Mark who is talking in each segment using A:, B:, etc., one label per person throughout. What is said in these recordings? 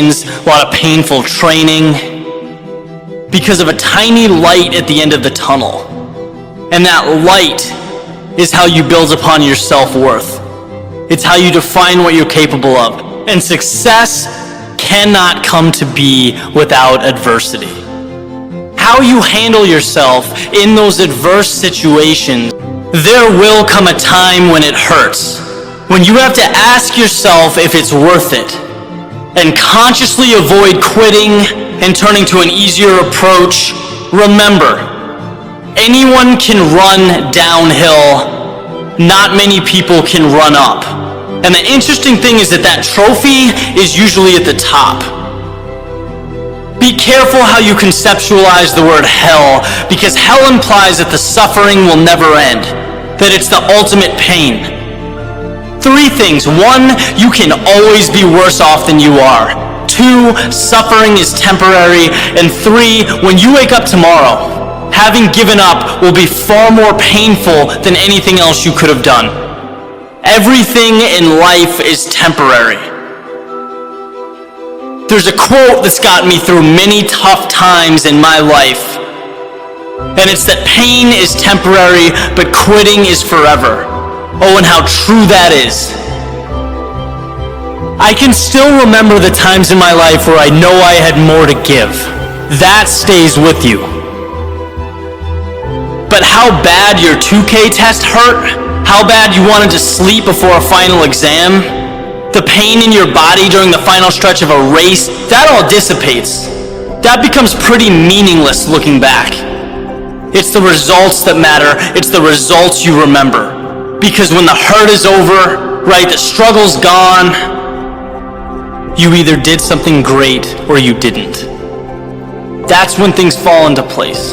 A: a lot of painful training, because of a tiny light at the end of the tunnel. And that light is how you build upon your self-worth. It's how you define what you're capable of. And success cannot come to be without adversity. How you handle yourself in those adverse situations, there will come a time when it hurts, when you have to ask yourself if it's worth it, and consciously avoid quitting and turning to an easier approach. Remember, anyone can run downhill, not many people can run up. And the interesting thing is that trophy is usually at the top. Be careful how you conceptualize the word hell, because hell implies that the suffering will never end, that it's the ultimate pain. 3 things. 1, you can always be worse off than you are. 2, suffering is temporary. And 3, when you wake up tomorrow, having given up will be far more painful than anything else you could have done. Everything in life is temporary. There's a quote that's gotten me through many tough times in my life, and it's that pain is temporary, but quitting is forever. Oh, and how true that is. I can still remember the times in my life where I know I had more to give. That stays with you. But how bad your 2K test hurt, how bad you wanted to sleep before a final exam, the pain in your body during the final stretch of a race, that all dissipates. That becomes pretty meaningless looking back. It's the results that matter. It's the results you remember. Because when the hurt is over, right, the struggle's gone, you either did something great or you didn't. That's when things fall into place.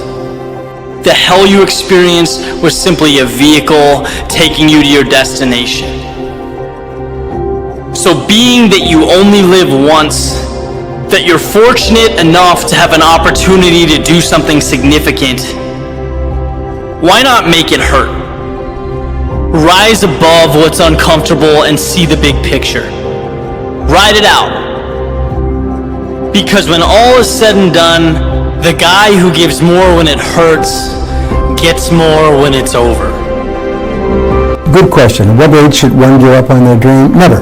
A: The hell you experienced was simply a vehicle taking you to your destination. So being that you only live once, that you're fortunate enough to have an opportunity to do something significant, why not make it hurt? Rise above what's uncomfortable and see the big picture. Ride it out. Because when all is said and done, the guy who gives more when it hurts gets more when it's over.
B: Good question. What age should one give up on their dream? Never.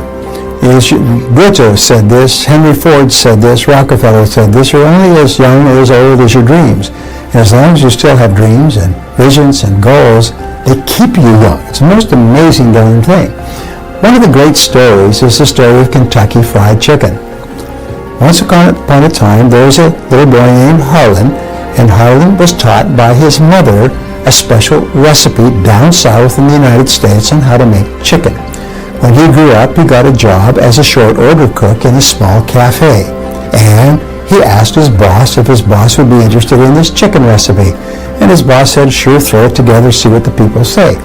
B: Goethe said this, Henry Ford said this, Rockefeller said this. You're only as young or as old as your dreams. And as long as you still have dreams and visions and goals, they keep you young. It's the most amazing darn thing. One of the great stories is the story of Kentucky Fried Chicken. Once upon a time, there was a little boy named Harlan, and Harlan was taught by his mother a special recipe down south in the United States on how to make chicken. When he grew up, he got a job as a short order cook in a small cafe, and he asked his boss if his boss would be interested in this chicken recipe. And his boss said, sure, throw it together, see what the people say.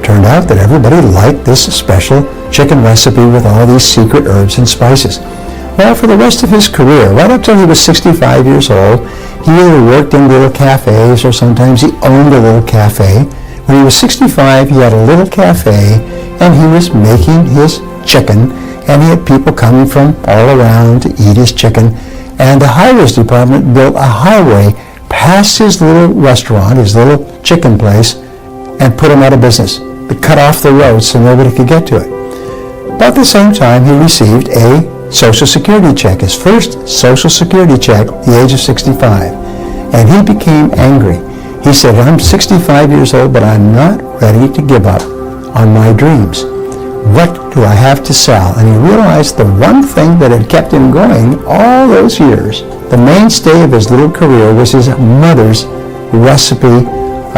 B: Turned out that everybody liked this special chicken recipe with all these secret herbs and spices. Well, for the rest of his career, right up till he was 65 years old, he either worked in little cafes or sometimes he owned a little cafe. When he was 65, he had a little cafe and he was making his chicken, and he had people coming from all around to eat his chicken. And the highways department built a highway past his little restaurant, his little chicken place, and put him out of business. They cut off the road so nobody could get to it. About the same time, he received a Social Security check, his first Social Security check at the age of 65. And he became angry. He said, I'm 65 years old, but I'm not ready to give up on my dreams. What do I have to sell? And he realized the one thing that had kept him going all those years, the mainstay of his little career, was his mother's recipe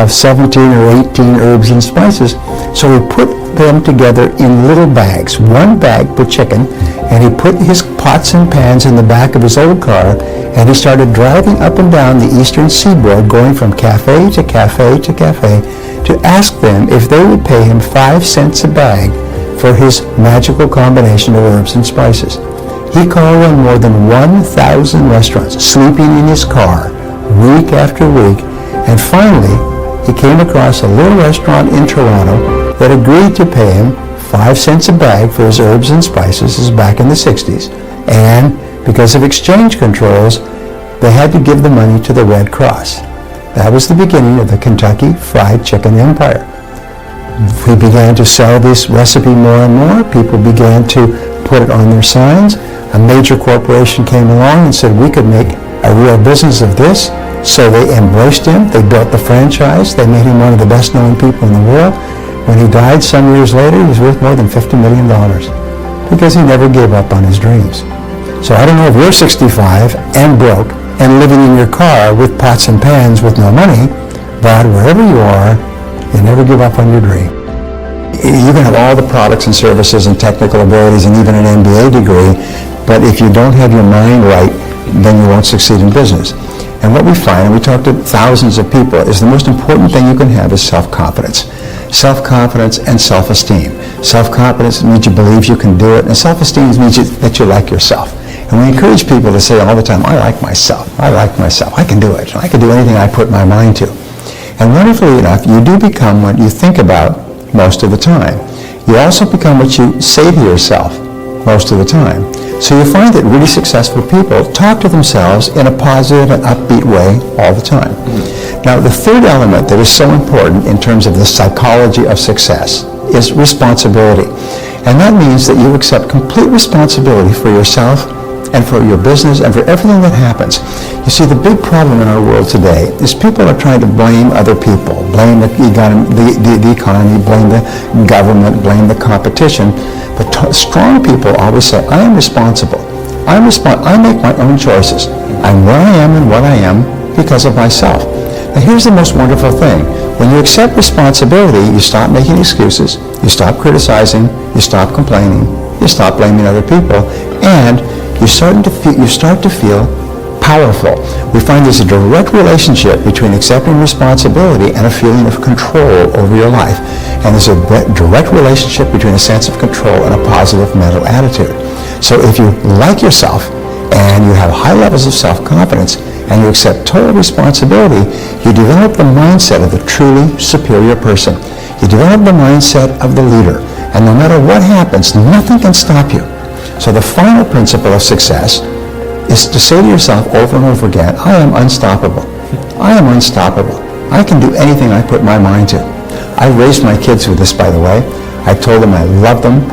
B: of 17 or 18 herbs and spices. So he put them together in little bags, one bag per chicken, and he put his pots and pans in the back of his old car, and he started driving up and down the eastern seaboard, going from cafe to cafe to cafe, to ask them if they would pay him 5 cents a bag for his magical combination of herbs and spices. He called on more than 1,000 restaurants, sleeping in his car week after week, and finally he came across a little restaurant in Toronto that agreed to pay him 5 cents a bag for his herbs and spices. This is back in the 60s. And Because of exchange controls, they had to give the money to the Red Cross. That was the beginning of the Kentucky Fried Chicken Empire. We began to sell this recipe more and more. People began to put it on their signs. A major corporation came along and said we could make a real business of this. So they embraced him. They built the franchise. They made him one of the best known people in the world. When he died some years later, he was worth more than $50 million because he never gave up on his dreams. So I don't know if you're 65 and broke and living in your car with pots and pans with no money, but wherever you are, you never give up on your dream. You can have all the products and services and technical abilities and even an MBA degree, but if you don't have your mind right, then you won't succeed in business. And what we find, and we talk to thousands of people, is the most important thing you can have is self-confidence. Self-confidence and self-esteem. Self-confidence means you believe you can do it, and self-esteem means that you like yourself. And we encourage people to say all the time, I like myself, I like myself, I can do it, I can do anything I put my mind to. And wonderfully enough, you do become what you think about most of the time. You also become what you say to yourself most of the time. So you find that really successful people talk to themselves in a positive and upbeat way all the time. Now, the third element that is so important in terms of the psychology of success is responsibility. And that means that you accept complete responsibility for yourself and for your business and for everything that happens. You see, the big problem in our world today is people are trying to blame other people, blame the economy, blame the government, blame the competition. But strong people always say, I am responsible. I make my own choices. I'm where I am and what I am because of myself. Now here's the most wonderful thing. When you accept responsibility, you stop making excuses, you stop criticizing, you stop complaining, you stop blaming other people, and you start to feel powerful. We find there's a direct relationship between accepting responsibility and a feeling of control over your life. And there's a direct relationship between a sense of control and a positive mental attitude. So if you like yourself and you have high levels of self-confidence and you accept total responsibility, you develop the mindset of the truly superior person. You develop the mindset of the leader. And no matter what happens, nothing can stop you. So the final principle of success is to say to yourself over and over again, I am unstoppable. I am unstoppable. I can do anything I put my mind to. I raised my kids with this, by the way. I told them I loved them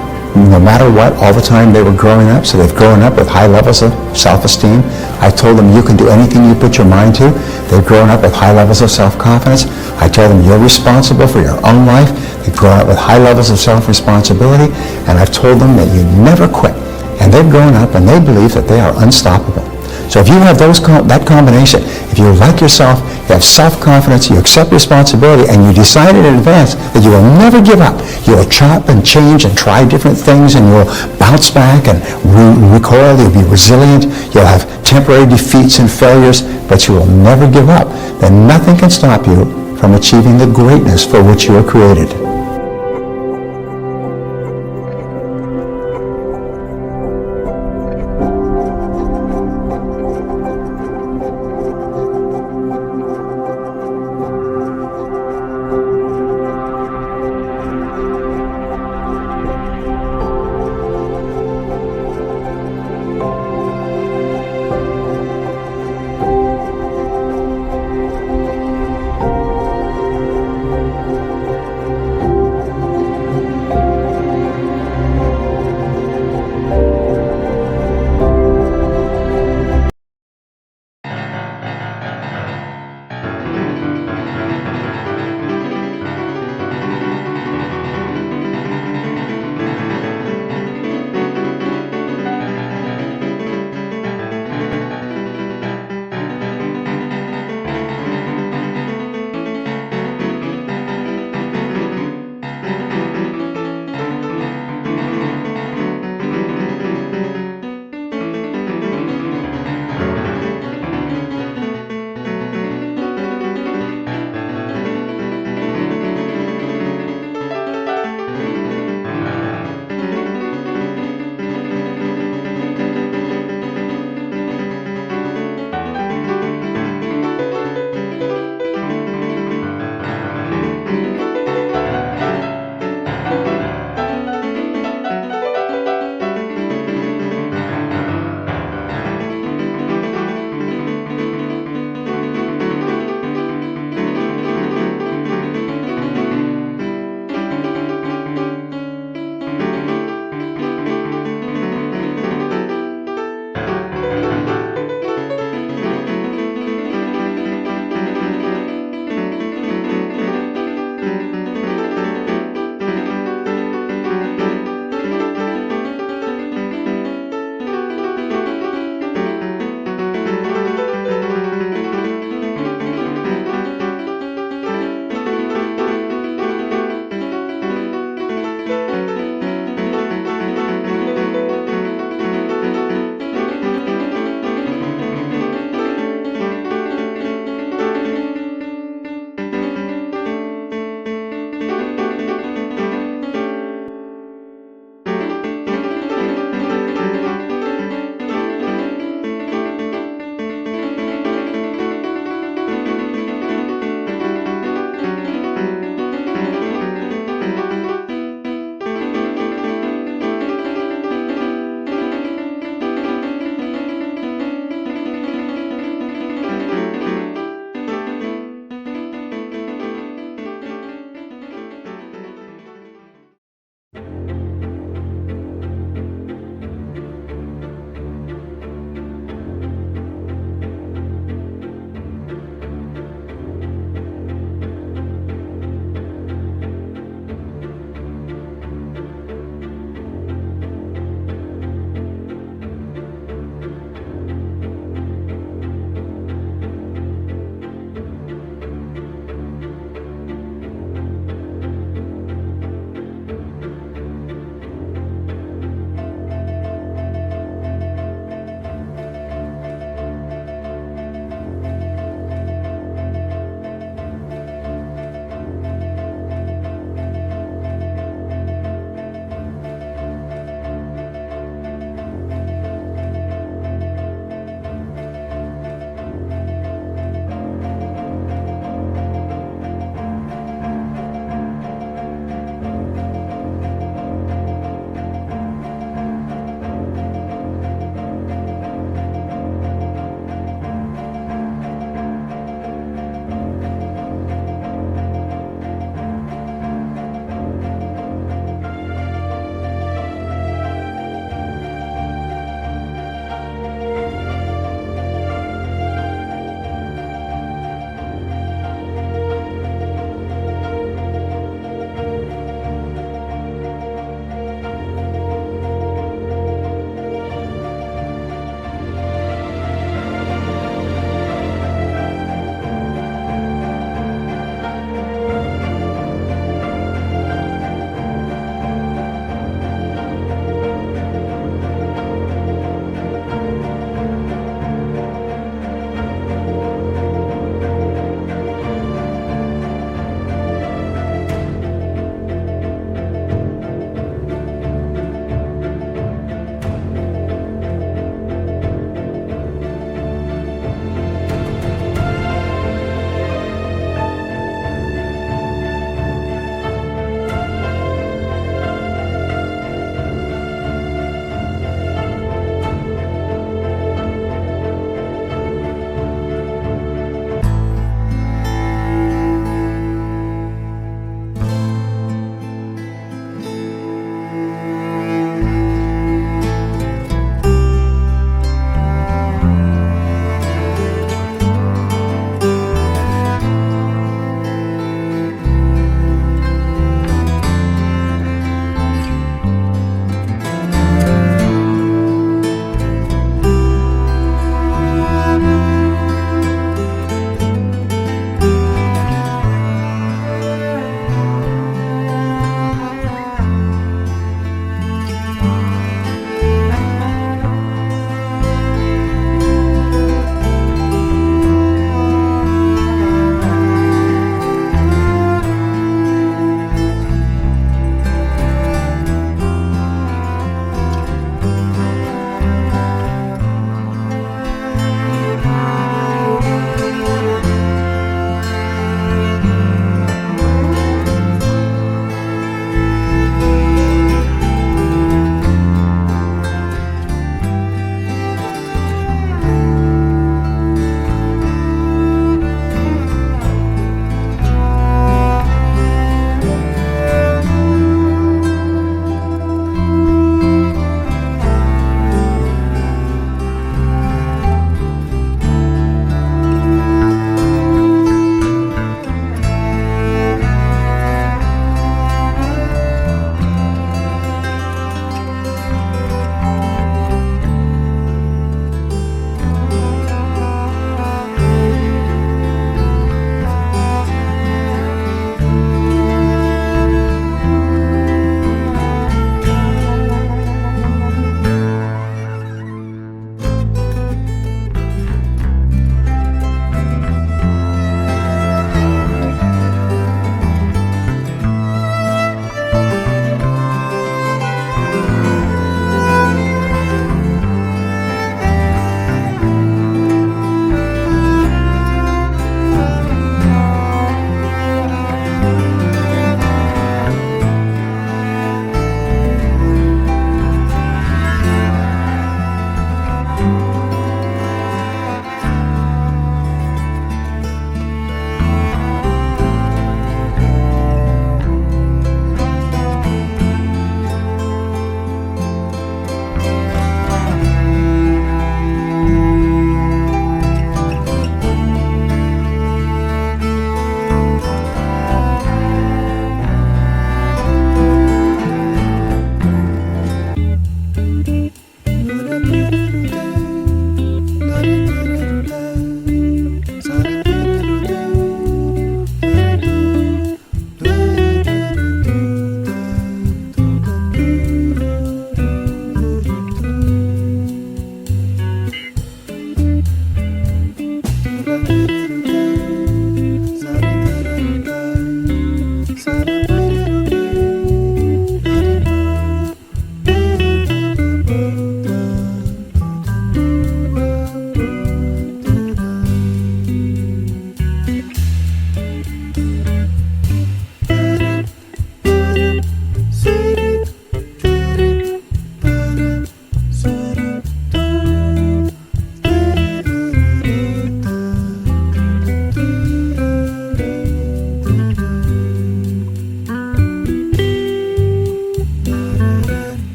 B: no matter what all the time they were growing up, so they've grown up with high levels of self-esteem. I told them you can do anything you put your mind to. They've grown up with high levels of self-confidence. I told them you're responsible for your own life. They've grown up with high levels of self-responsibility. And I've told them that you never quit. And they've grown up and they believe that they are unstoppable. So if you have that combination, if you like yourself, you have self-confidence, you accept responsibility, and you decide in advance that you will never give up. You will chop and change and try different things, and you will bounce back and recoil. You'll be resilient. You'll have temporary defeats and failures, but you will never give up. Then nothing can stop you from achieving the greatness for which you were created.